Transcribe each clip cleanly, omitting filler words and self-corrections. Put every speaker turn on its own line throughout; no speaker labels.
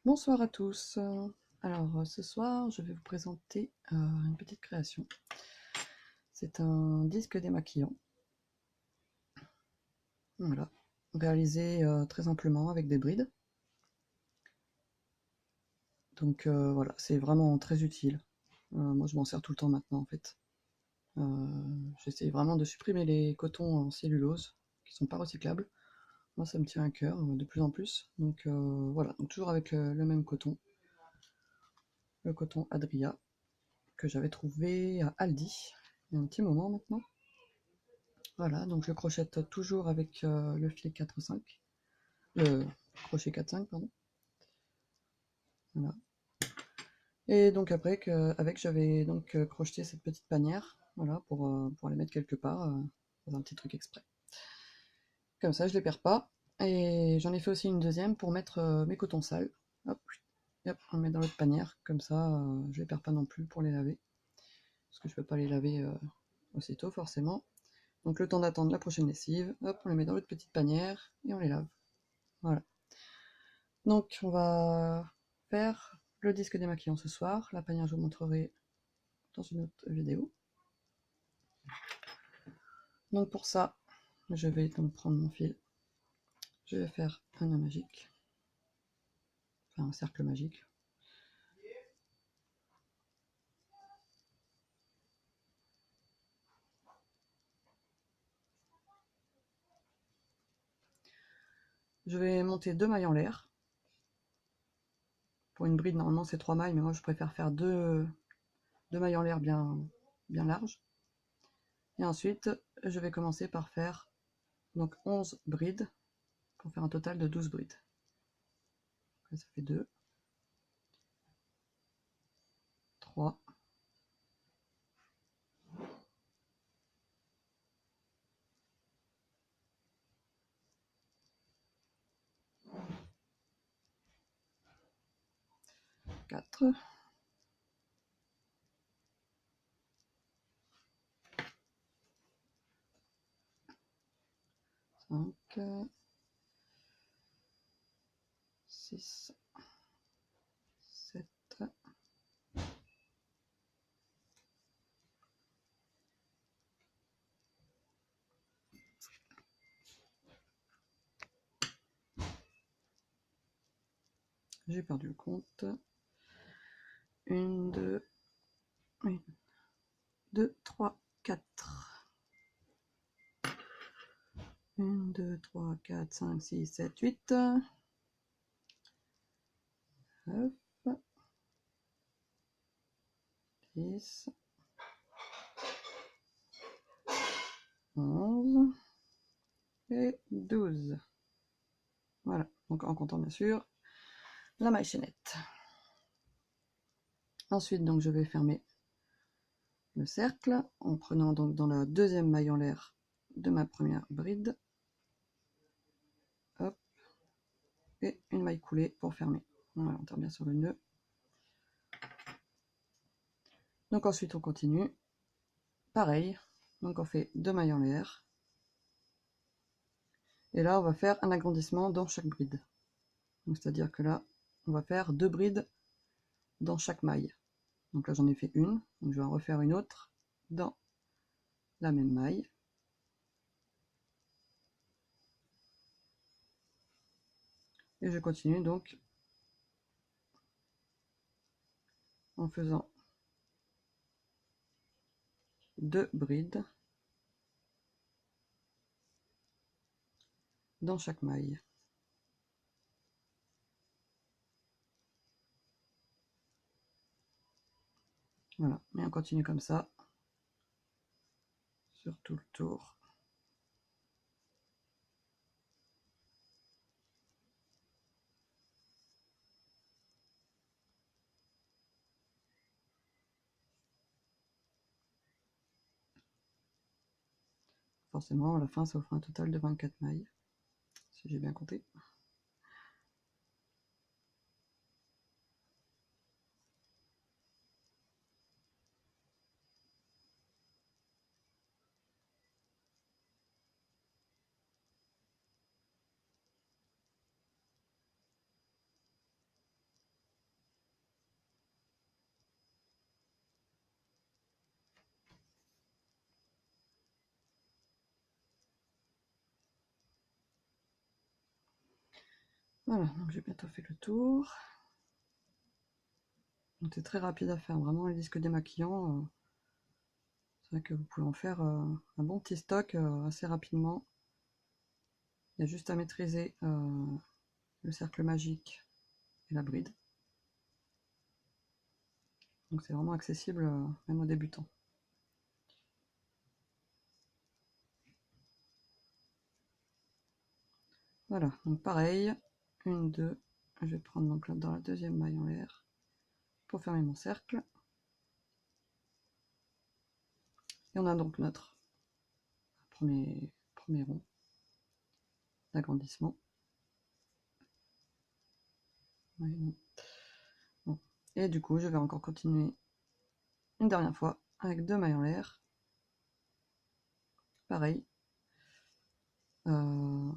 Bonsoir à tous. Alors, ce soir, je vais vous présenter une petite création. C'est un disque démaquillant. Voilà, réalisé très simplement avec des brides. Donc voilà, c'est vraiment très utile. Moi, je m'en sers tout le temps maintenant en fait. J'essaie vraiment de supprimer les cotons en cellulose qui sont pas recyclables. Moi, ça me tient à cœur de plus en plus. Donc voilà, donc toujours avec le même coton, le coton Adria que j'avais trouvé à Aldi il y a un petit moment maintenant. Voilà, donc je crochette toujours avec le fil 4-5, le crochet 4-5, pardon. Voilà. Et donc après, j'avais donc crocheté cette petite panière, voilà, pour les mettre quelque part, dans un petit truc exprès. Comme ça, je les perds pas. Et j'en ai fait aussi une deuxième pour mettre mes cotons sales. Hop, hop, on le met dans l'autre panière, comme ça, je les perds pas non plus pour les laver. Parce que je peux pas les laver aussitôt, forcément. Donc le temps d'attendre la prochaine lessive, hop, on les met dans l'autre petite panière et on les lave. Voilà. Donc on va faire le disque démaquillant ce soir. La panière, je vous montrerai dans une autre vidéo. Donc pour ça, je vais donc prendre mon fil. Je vais faire un nœud magique. Enfin un cercle magique. Je vais monter 2 mailles en l'air. Pour une bride, normalement c'est 3 mailles, mais moi je préfère faire deux mailles en l'air bien larges. Et ensuite, je vais commencer par faire donc 11 brides pour faire un total de 12 brides. Ça fait 2, 3, 4, 5, 6, 7, j'ai perdu le compte. 1, 2, 1, 2, 3, 4. 1, 2, 3, 4, 5, 6, 7, 8. 9, 10, 11 et 12. Voilà, donc en comptant bien sûr la maille chaînette. Ensuite, donc je vais fermer le cercle en prenant donc dans la deuxième maille en l'air de ma première bride. Hop, et une maille coulée pour fermer. Voilà, on tire bien sur le nœud. Donc ensuite on continue. Pareil, donc on fait 2 mailles en l'air. Et là on va faire un agrandissement dans chaque bride. C'est-à-dire que là, on va faire 2 brides dans chaque maille. Donc là j'en ai fait une, donc je vais en refaire une autre dans la même maille. Et je continue donc en faisant 2 brides dans chaque maille. Voilà, et on continue comme ça sur tout le tour. Forcément, à la fin, ça vous fera un total de 24 mailles, si j'ai bien compté. Voilà, donc j'ai bientôt fait le tour. Donc c'est très rapide à faire, vraiment les disques démaquillants. C'est vrai que vous pouvez en faire un bon petit stock assez rapidement. Il y a juste à maîtriser le cercle magique et la bride. Donc c'est vraiment accessible même aux débutants. Voilà, donc pareil, une, deux, je vais prendre donc là dans la deuxième maille en l'air pour fermer mon cercle. Et on a donc notre premier rond d'agrandissement. Bon. Et du coup, je vais encore continuer une dernière fois avec 2 mailles en l'air. Pareil. On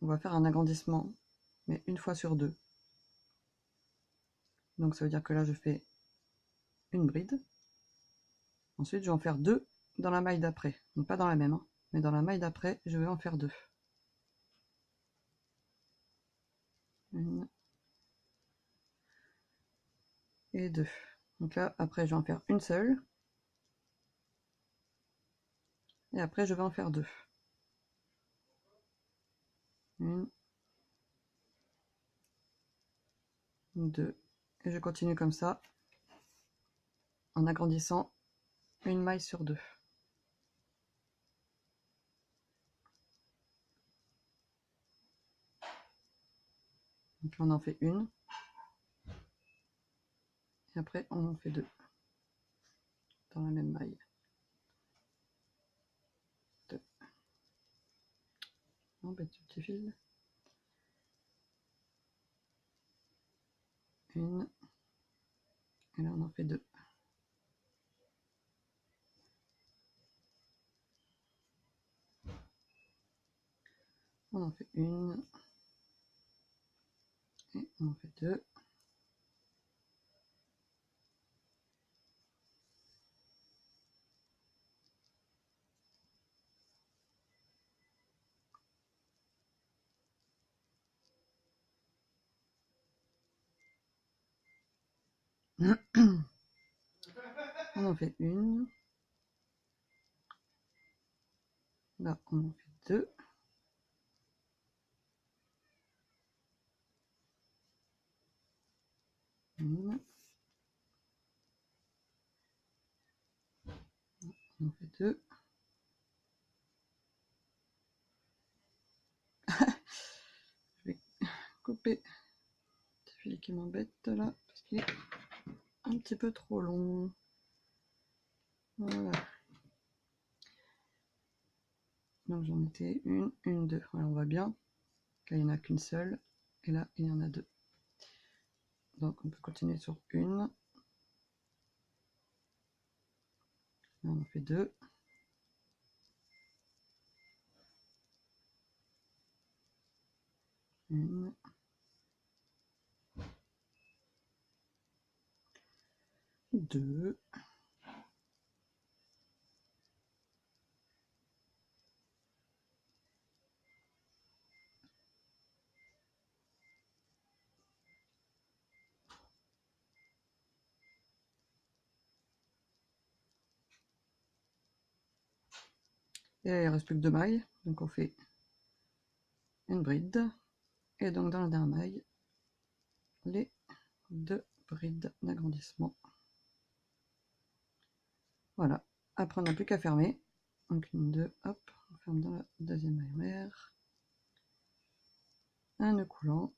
va faire un agrandissement, mais une fois sur 2. Donc ça veut dire que là, je fais une bride. Ensuite, je vais en faire 2 dans la maille d'après. Donc pas dans la même, hein, mais dans la maille d'après, je vais en faire 2. Une et 2. Donc là, après, je vais en faire une seule. Et après, je vais en faire 2. Une, 2. Et je continue comme ça, en agrandissant une maille sur 2. Donc là, on en fait une. Et après, on en fait 2. Dans la même maille. 2. Embête ce petit fil. Une. Et là, on en fait 2. On en fait une. Et on en fait 2. On en fait une. Là, on en fait 2. Une. On en fait 2. Je vais couper ce fil qui m'embête là, parce qu'il est un petit peu trop long. Voilà. Donc j'en étais une, 2. Voilà, on voit bien. Là, il n'y en a qu'une seule. Et là, il y en a 2. Donc on peut continuer sur une. Là, on en fait 2. Une. 2. Et là, il ne reste plus que 2 mailles. Donc on fait une bride. Et donc dans la dernière maille, les 2 brides d'agrandissement. Voilà. Après, on n'a plus qu'à fermer. Donc une, 2, hop, on ferme dans la deuxième maille en l'air. Un nœud coulant.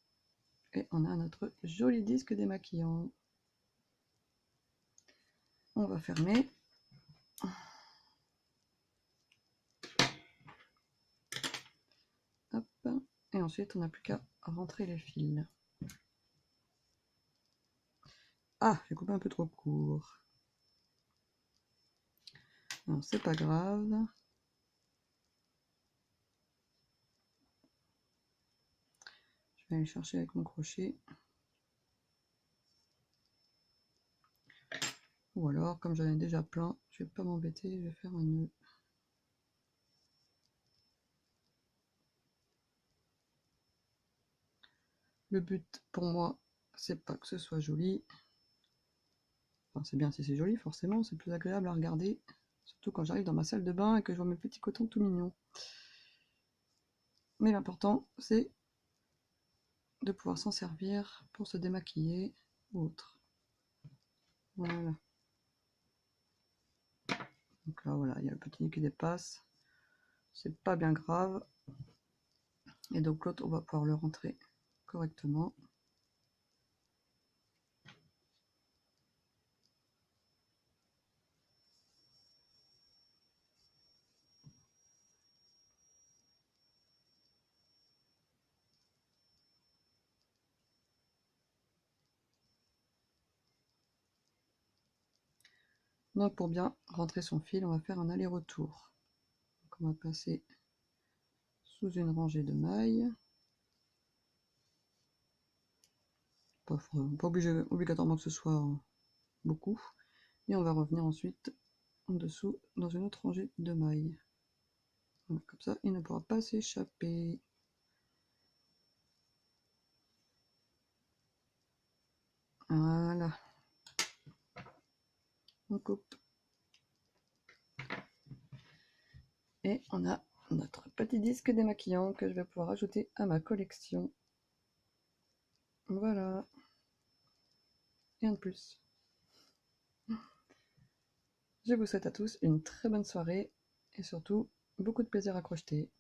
Et on a notre joli disque démaquillant. On va fermer. Hop. Et ensuite, on n'a plus qu'à rentrer les fils. Ah, j'ai coupé un peu trop court. Alors, c'est pas grave. Je vais aller chercher avec mon crochet. Ou alors, comme j'en ai déjà plein, je vais pas m'embêter, je vais faire un nœud. Le but pour moi, c'est pas que ce soit joli. Enfin, c'est bien si c'est joli, forcément, c'est plus agréable à regarder. Surtout quand j'arrive dans ma salle de bain et que je vois mes petits cotons tout mignons. Mais l'important, c'est de pouvoir s'en servir pour se démaquiller ou autre. Voilà. Donc là, voilà, il y a le petit nid qui dépasse. C'est pas bien grave. Et donc l'autre, on va pouvoir le rentrer correctement. Donc pour bien rentrer son fil, on va faire un aller-retour. On va passer sous une rangée de mailles. Pas obligatoirement que ce soit beaucoup. Et on va revenir ensuite en dessous dans une autre rangée de mailles. Voilà, comme ça, il ne pourra pas s'échapper. Voilà. On coupe. Et on a notre petit disque démaquillant que je vais pouvoir ajouter à ma collection. Voilà. Rien de plus. Je vous souhaite à tous une très bonne soirée et surtout beaucoup de plaisir à crocheter.